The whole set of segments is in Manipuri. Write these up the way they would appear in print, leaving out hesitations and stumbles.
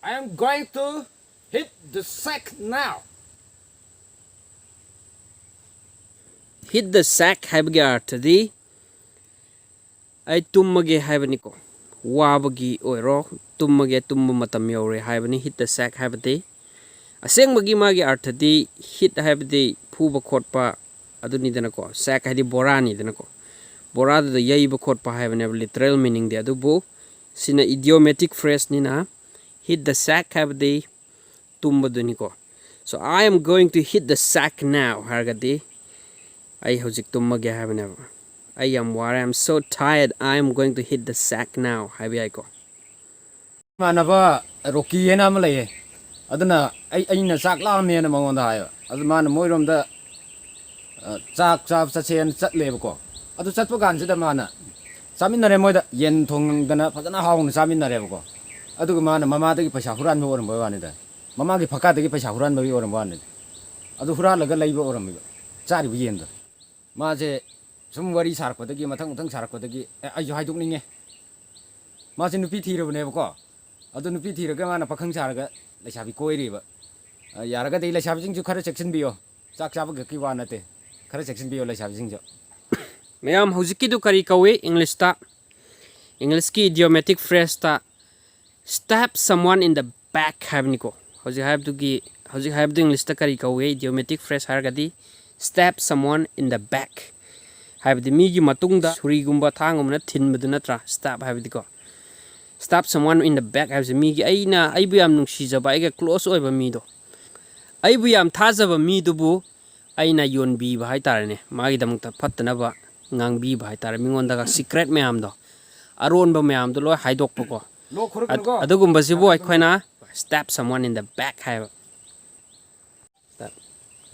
I am going to hit the sack now. Hit the sack haibagi arthadi ai tummage haibani ko wabagi oiro tummage tumma matam yore haibani hit the sack haibati asengmagi magi arthadi hit haibadi phuba khotpa aduni danako sack haidi borani danako borada da yaiba khotpa haibani literal meaning de adubu sina idiomatic phrase nina hit the sack haibadi tumba duniko. So I am going to hit the sack now hargadi I hojik tummage haibani I am war. I am so tired. I am going to hit the sack now. Habi aiko. Manaba Rocky and Amalay. Adana, I in a sack lam and among the higher. As a man, Moirum the sack of such and sat labco. Other Satpogan to the manna. Some in the remote yen tongue than a Patana, some in the revoco. Aduman, Mamma de Pashahuran or Boanida. Mamma de Pacati Pashahuran by or one. Aduhura like a labor or a Sari Vienda. Maze. Somebody sarcotagi, Matang sarcotagi, I don't know. Martin Piti of Nevoco. I don't know Piti, a Gamma Pakang Sarga, the Shavico River. Yaraga de la Shaving to Kara section bio. Saksavaki Wanate. Kara section bio la Shaving. Mayam Hosiki do Karikawe, English ta. English ki idiomatic phrase ta. Stab someone in the back habnico. How's you have to give the English ta Karikawe, idiomatic phrase hargadi. Stab someone in the back. Have the migi matungda surigumba thangum tin medunatra stab have the go stab someone in the back has a migi aina ibam nungsijaba I close over me do ibam thazaba me dubu aina yon bi bhai tarane magi damukta phatnaba ngang bi bhai tar mingonda secret meam do aron ba meam do lo haidok poko adugumba sibu aikoina stab someone in the back have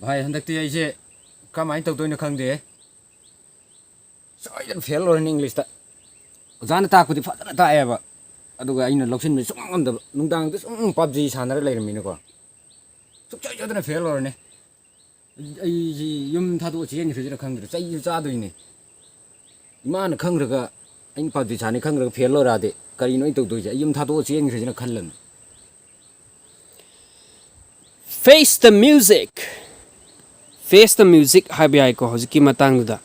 Bhai handakti aise kamai tawtoina khangde so I don't feel in English that Zanata could die ever. I in a location with some on the Nundang, this PUBG Sana later Minico. So I don't feel or any. Yum Tatu change to the country, say you are doing it. Man Kangraga in PUBG Sana Kangra Fielorade, Carino to do it, Yum Tatu change in a column. Face the music. Face the music habi aiko hoziki matangda.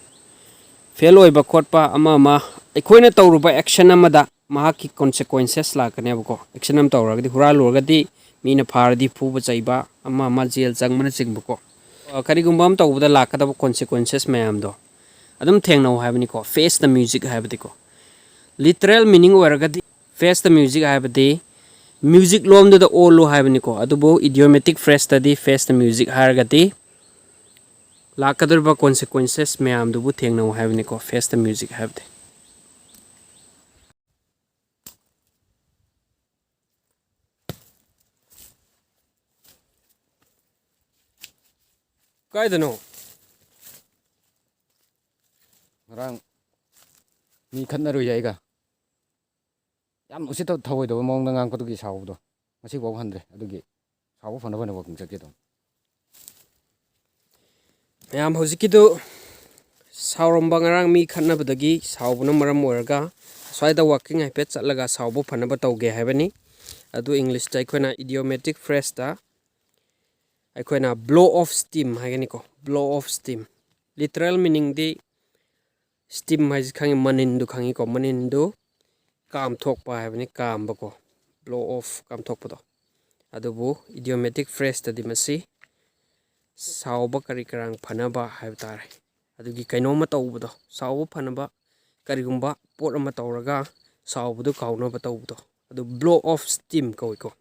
Fellow Bakotpa Amama, a coin by action amada, Mahaki consequences like an evoco, actionam tower, the Huralogadi, Mina Pardi, Pubazaiba, Amama Zil Zangman Zingbuko. Karigumbam over the lack of consequences, ma'am do. I don't think no have any call. Face the music have the go. Literal meaning Waragadi, face the music have a day. Music loam to the old low have any call. Adubo, idiomatic phrase study, face the music hargati. Lakadurba consequences may am the booting no having a face the music have they. I don't know. Rang me Kanaru Yaga. Yam sit out toward the among the uncle to get out. I see 100 at the gate. How often I working to get on. I am Hosikido Saurambangarang me Kanabadagi, Saubunamaram Morga, Swida walking I pets at Laga Saubo Panabato Gehaveni. I do English taikona idiomatic phrase ta. I can blow off steam, Haganiko, blow off steam. Literal meaning the steam has kangi manindu kangiko manindu kam talk pa haveni kam bako blow off kam talk pado. Adubu idiomatic phrase ta dimasi. Sauba Karikarang Panaba have tare. Adugi Kainoma Taubudo, Sau Panaba, Karigumba, Portamatauraga, Saubudu Kaunova Taubudo. Adu blow off steam koiko.